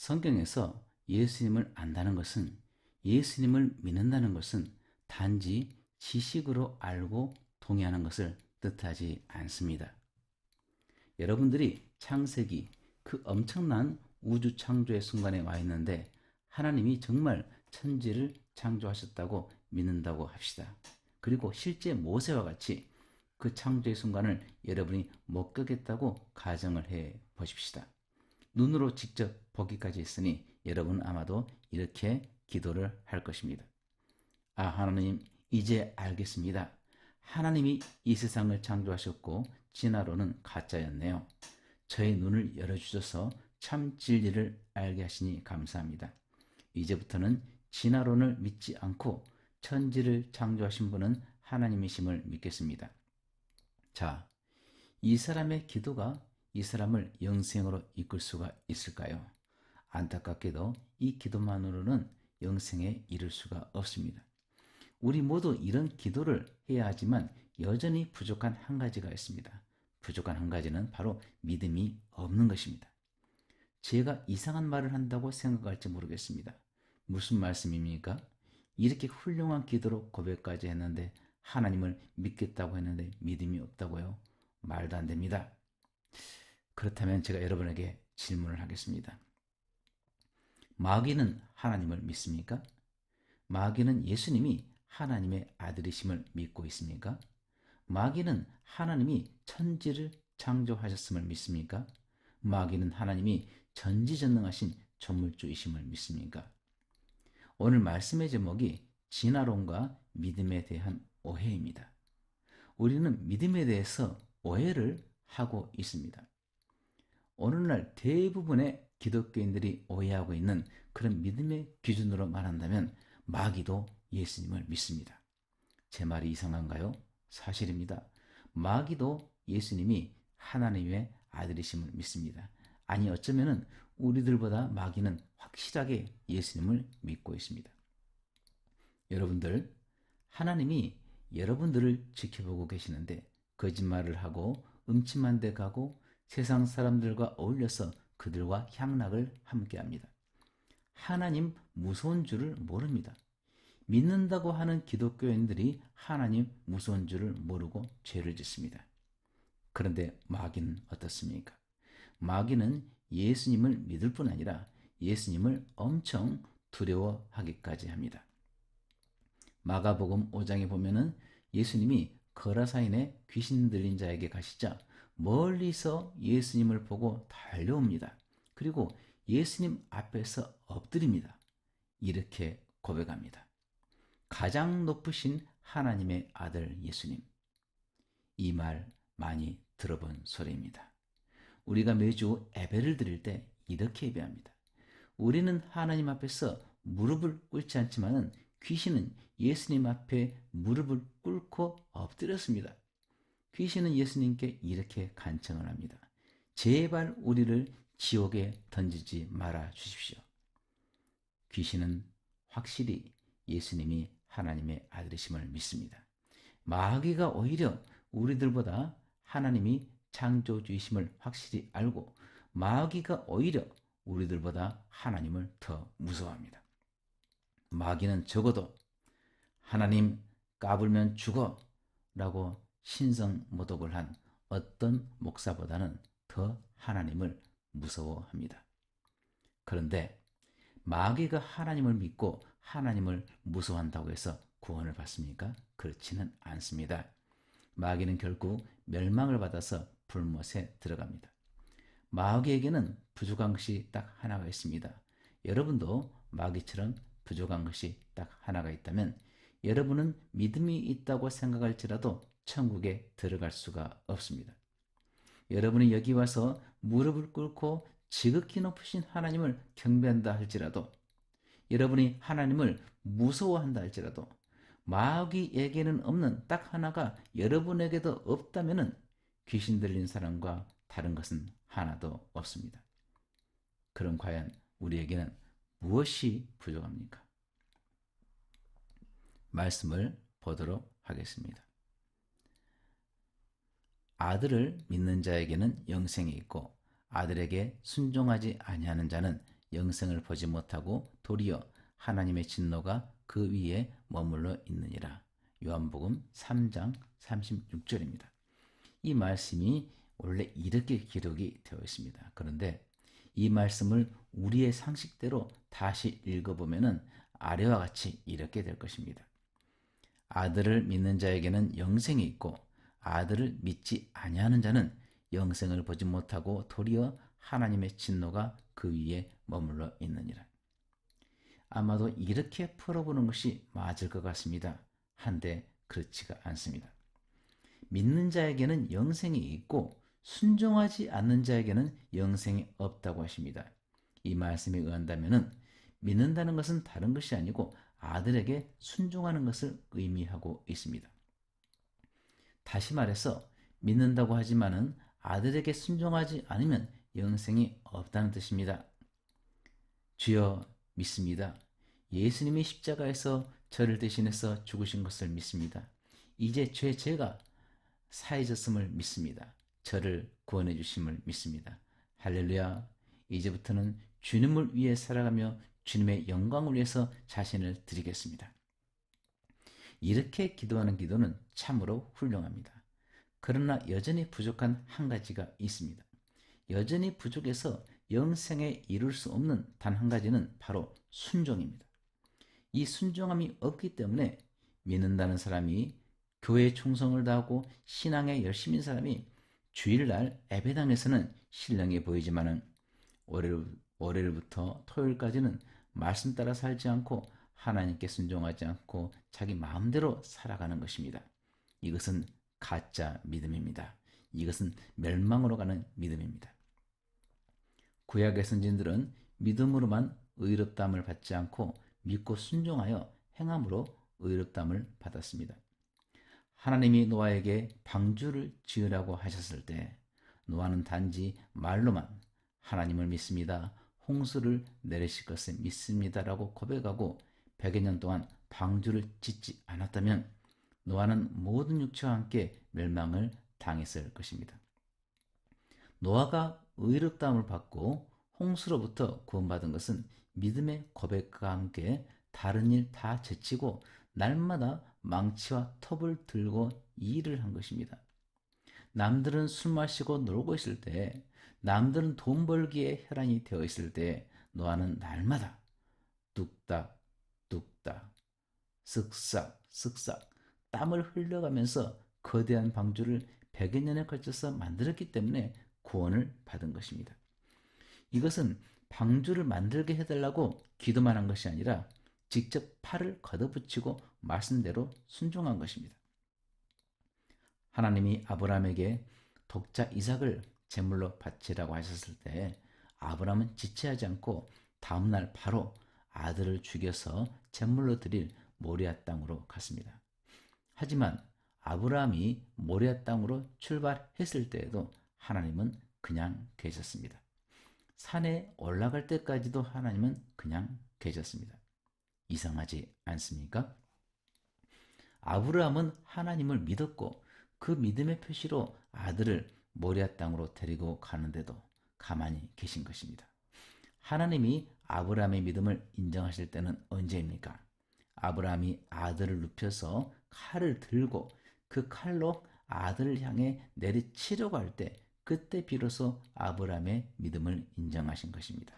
성경에서 예수님을 안다는 것은, 예수님을 믿는다는 것은 단지 지식으로 알고 동의하는 것을 뜻하지 않습니다. 여러분들이 창세기, 그 엄청난 우주 창조의 순간에 와 있는데 하나님이 정말 천지를 창조하셨다고 믿는다고 합시다. 그리고 실제 모세와 같이 그 창조의 순간을 여러분이 목격했다고 가정을 해 보십시다. 눈으로 직접 보기까지 했으니 여러분 아마도 이렇게 기도를 할 것입니다. 아, 하나님, 이제 알겠습니다. 하나님이 이 세상을 창조하셨고 진화론은 가짜였네요. 저의 눈을 열어주셔서 참 진리를 알게 하시니 감사합니다. 이제부터는 진화론을 믿지 않고 천지를 창조하신 분은 하나님이심을 믿겠습니다. 자, 이 사람의 기도가 이 사람을 영생으로 이끌 수가 있을까요? 안타깝게도 이 기도만으로는 영생에 이를 수가 없습니다. 우리 모두 이런 기도를 해야 하지만 여전히 부족한 한 가지가 있습니다. 부족한 한 가지는 바로 믿음이 없는 것입니다. 제가 이상한 말을 한다고 생각할지 모르겠습니다. 무슨 말씀입니까? 이렇게 훌륭한 기도로 고백까지 했는데 하나님을 믿겠다고 했는데 믿음이 없다고요? 말도 안 됩니다. 그렇다면 제가 여러분에게 질문을 하겠습니다. 마귀는 하나님을 믿습니까? 마귀는 예수님이 하나님의 아들이심을 믿고 있습니까? 마귀는 하나님이 천지를 창조하셨음을 믿습니까? 마귀는 하나님이 전지전능하신 전물주이심을 믿습니까? 오늘 말씀의 제목이 진화론과 믿음에 대한 오해입니다. 우리는 믿음에 대해서 오해를 하고 있습니다. 오늘날 대부분의 기독교인들이 오해하고 있는 그런 믿음의 기준으로 말한다면 마귀도 예수님을 믿습니다. 제 말이 이상한가요? 사실입니다. 마귀도 예수님이 하나님의 아들이심을 믿습니다. 아니, 어쩌면은 우리들보다 마귀는 확실하게 예수님을 믿고 있습니다. 여러분들, 하나님이 여러분들을 지켜보고 계시는데 거짓말을 하고 음침한 데 가고 세상 사람들과 어울려서 그들과 향락을 함께합니다. 하나님 무서운 줄을 모릅니다. 믿는다고 하는 기독교인들이 하나님 무서운 줄을 모르고 죄를 짓습니다. 그런데 마귀는 어떻습니까? 마귀는 예수님을 믿을 뿐 아니라 예수님을 엄청 두려워하기까지 합니다. 마가복음 5장에 보면은 예수님이 거라사인의 귀신 들린 자에게 가시자 멀리서 예수님을 보고 달려옵니다. 그리고 예수님 앞에서 엎드립니다. 이렇게 고백합니다. 가장 높으신 하나님의 아들 예수님. 이 말 많이 들어본 소리입니다. 우리가 매주 예배를 드릴 때 이렇게 예배합니다. 우리는 하나님 앞에서 무릎을 꿇지 않지만은 귀신은 예수님 앞에 무릎을 꿇고 엎드렸습니다. 귀신은 예수님께 이렇게 간청을 합니다. 제발 우리를 지옥에 던지지 말아 주십시오. 귀신은 확실히 예수님이 하나님의 아들이심을 믿습니다. 마귀가 오히려 우리들보다 하나님이 창조주이심을 확실히 알고 마귀가 오히려 우리들보다 하나님을 더 무서워합니다. 마귀는 적어도 하나님 까불면 죽어 라고 신성모독을 한 어떤 목사보다는 더 하나님을 무서워합니다. 그런데 마귀가 하나님을 믿고 하나님을 무서워한다고 해서 구원을 받습니까? 그렇지는 않습니다. 마귀는 결국 멸망을 받아서 불못에 들어갑니다. 마귀에게는 부족한 것이 딱 하나가 있습니다. 여러분도 마귀처럼 부족한 것이 딱 하나가 있다면 여러분은 믿음이 있다고 생각할지라도 천국에 들어갈 수가 없습니다. 여러분이 여기 와서 무릎을 꿇고 지극히 높으신 하나님을 경배한다 할지라도, 여러분이 하나님을 무서워한다 할지라도, 마귀에게는 없는 딱 하나가 여러분에게도 없다면 귀신 들린 사람과 다른 것은 하나도 없습니다. 그럼 과연 우리에게는 무엇이 부족합니까? 말씀을 보도록 하겠습니다. 아들을 믿는 자에게는 영생이 있고 아들에게 순종하지 아니하는 자는 영생을 보지 못하고 도리어 하나님의 진노가 그 위에 머물러 있느니라. 요한복음 3장 36절입니다. 이 말씀이 원래 이렇게 기록이 되어 있습니다. 그런데 이 말씀을 우리의 상식대로 다시 읽어보면 아래와 같이 이렇게 될 것입니다. 아들을 믿는 자에게는 영생이 있고 아들을 믿지 아니하는 자는 영생을 보지 못하고 도리어 하나님의 진노가 그 위에 머물러 있느니라. 아마도 이렇게 풀어보는 것이 맞을 것 같습니다. 한데 그렇지가 않습니다. 믿는 자에게는 영생이 있고 순종하지 않는 자에게는 영생이 없다고 하십니다. 이 말씀에 의한다면 믿는다는 것은 다른 것이 아니고 아들에게 순종하는 것을 의미하고 있습니다. 다시 말해서 믿는다고 하지만은 아들에게 순종하지 않으면 영생이 없다는 뜻입니다. 주여 믿습니다. 예수님이 십자가에서 저를 대신해서 죽으신 것을 믿습니다. 이제 죄가 사해졌음을 믿습니다. 저를 구원해 주심을 믿습니다. 할렐루야. 이제부터는 주님을 위해 살아가며 주님의 영광을 위해서 자신을 드리겠습니다. 이렇게 기도하는 기도는 참으로 훌륭합니다. 그러나 여전히 부족한 한 가지가 있습니다. 여전히 부족해서 영생에 이룰 수 없는 단 한 가지는 바로 순종입니다. 이 순종함이 없기 때문에 믿는다는 사람이 교회에 충성을 다하고 신앙에 열심인 사람이 주일날 예배당에서는 신령해 보이지만은 월요일부터 토요일까지는 말씀 따라 살지 않고 하나님께 순종하지 않고 자기 마음대로 살아가는 것입니다. 이것은 가짜 믿음입니다. 이것은 멸망으로 가는 믿음입니다. 구약의 선진들은 믿음으로만 의롭다함을 받지 않고 믿고 순종하여 행함으로 의롭다함을 받았습니다. 하나님이 노아에게 방주를 지으라고 하셨을 때 노아는 단지 말로만 하나님을 믿습니다. 홍수를 내리실 것을 믿습니다라고 고백하고 100여 년 동안 방주를 짓지 않았다면 노아는 모든 육체와 함께 멸망을 당했을 것입니다. 노아가 의롭다함을 받고 홍수로부터 구원받은 것은 믿음의 고백과 함께 다른 일 다 제치고 날마다 망치와 톱을 들고 일을 한 것입니다. 남들은 술 마시고 놀고 있을 때, 남들은 돈 벌기에 혈안이 되어 있을 때 노아는 날마다 뚝딱 뚝딱 쓱싹 쓱싹 땀을 흘려가면서 거대한 방주를 100여 년에 걸쳐서 만들었기 때문에 구원을 받은 것입니다. 이것은 방주를 만들게 해달라고 기도만 한 것이 아니라 직접 팔을 걷어붙이고 말씀대로 순종한 것입니다. 하나님이 아브라함에게 독자 이삭을 제물로 바치라고 하셨을 때 아브라함은 지체하지 않고 다음날 바로 아들을 죽여서 제물로 드릴 모리아 땅으로 갔습니다. 하지만 아브라함이 모리아 땅으로 출발했을 때에도 하나님은 그냥 계셨습니다. 산에 올라갈 때까지도 하나님은 그냥 계셨습니다. 이상하지 않습니까? 아브라함은 하나님을 믿었고 그 믿음의 표시로 아들을 모리아 땅으로 데리고 가는데도 가만히 계신 것입니다. 하나님이 아브라함의 믿음을 인정하실 때는 언제입니까? 아브라함이 아들을 눕혀서 칼을 들고 그 칼로 아들을 향해 내리치려고 할 때 그때 비로소 아브라함의 믿음을 인정하신 것입니다.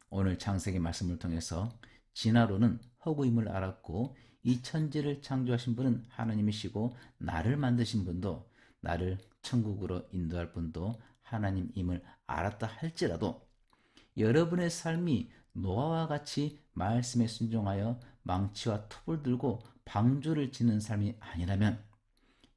오늘 창세기 말씀을 통해서 진화론은 허구임을 알았고 이 천지를 창조하신 분은 하나님이시고 나를 만드신 분도 나를 천국으로 인도할 분도 하나님임을 알았다 할지라도 여러분의 삶이 노아와 같이 말씀에 순종하여 망치와 톱을 들고 방주를 짓는 삶이 아니라면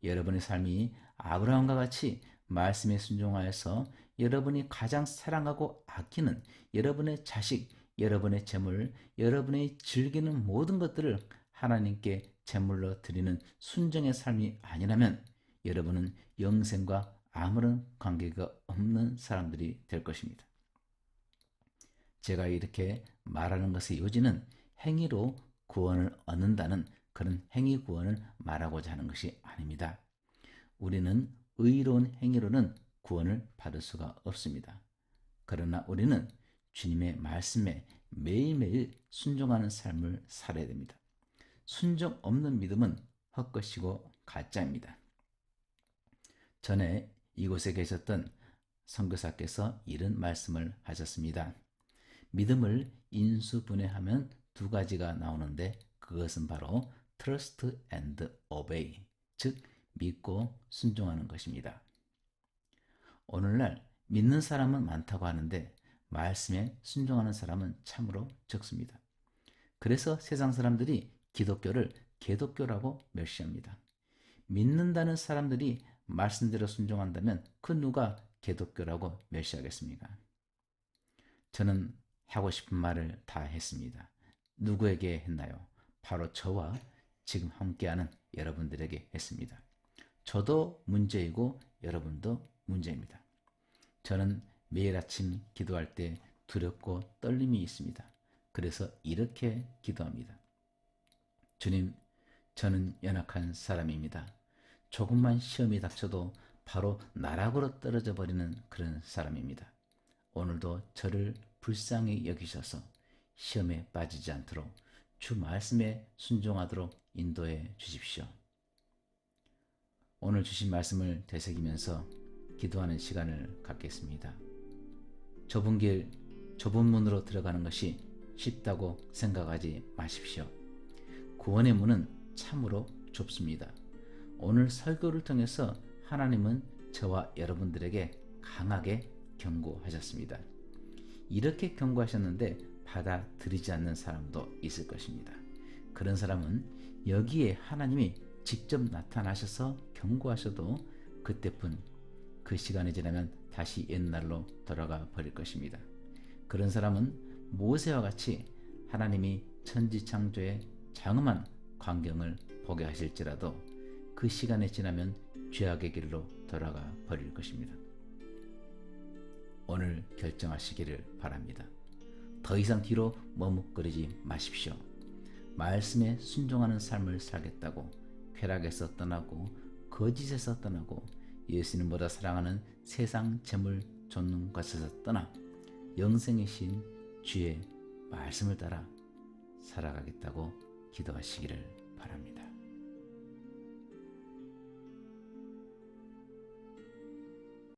여러분의 삶이 아브라함과 같이 말씀에 순종하여서 여러분이 가장 사랑하고 아끼는 여러분의 자식, 여러분의 재물, 여러분이 즐기는 모든 것들을 하나님께 제물로 드리는 순종의 삶이 아니라면 여러분은 영생과 아무런 관계가 없는 사람들이 될 것입니다. 제가 이렇게 말하는 것의 요지는 행위로 구원을 얻는다는 그런 행위 구원을 말하고자 하는 것이 아닙니다. 우리는 의로운 행위로는 구원을 받을 수가 없습니다. 그러나 우리는 주님의 말씀에 매일매일 순종하는 삶을 살아야 됩니다. 순종 없는 믿음은 헛것이고 가짜입니다. 전에 이곳에 계셨던 선교사께서 이런 말씀을 하셨습니다. 믿음을 인수분해하면 두 가지가 나오는데 그것은 바로 trust and obey, 즉 믿고 순종하는 것입니다. 오늘날 믿는 사람은 많다고 하는데 말씀에 순종하는 사람은 참으로 적습니다. 그래서 세상 사람들이 기독교를 개독교라고 멸시합니다. 믿는다는 사람들이 말씀대로 순종한다면 그 누가 개독교라고 멸시하겠습니까? 저는 하고 싶은 말을 다 했습니다. 누구에게 했나요? 바로 저와 지금 함께하는 여러분들에게 했습니다. 저도 문제이고 여러분도 문제입니다. 저는 매일 아침 기도할 때 두렵고 떨림이 있습니다. 그래서 이렇게 기도합니다. 주님, 저는 연약한 사람입니다. 조금만 시험이 닥쳐도 바로 나락으로 떨어져 버리는 그런 사람입니다. 오늘도 저를 불쌍히 여기셔서 시험에 빠지지 않도록 주 말씀에 순종하도록 인도해 주십시오. 오늘 주신 말씀을 되새기면서 기도하는 시간을 갖겠습니다. 좁은 길, 좁은 문으로 들어가는 것이 쉽다고 생각하지 마십시오. 구원의 문은 참으로 좁습니다. 오늘 설교를 통해서 하나님은 저와 여러분들에게 강하게 경고하셨습니다. 이렇게 경고하셨는데 받아들이지 않는 사람도 있을 것입니다. 그런 사람은 여기에 하나님이 직접 나타나셔서 경고하셔도 그때뿐, 그 시간이 지나면 다시 옛날로 돌아가 버릴 것입니다. 그런 사람은 모세와 같이 하나님이 천지창조의 장엄한 광경을 보게 하실지라도 그 시간이 지나면 죄악의 길로 돌아가 버릴 것입니다. 오늘 결정하시기를 바랍니다. 더 이상 뒤로 머뭇거리지 마십시오. 말씀에 순종하는 삶을 살겠다고 쾌락에서 떠나고 거짓에서 떠나고 예수님보다 사랑하는 세상 재물 좇는 것에서 떠나 영생의 신 주의 말씀을 따라 살아가겠다고 기도하시기를 바랍니다.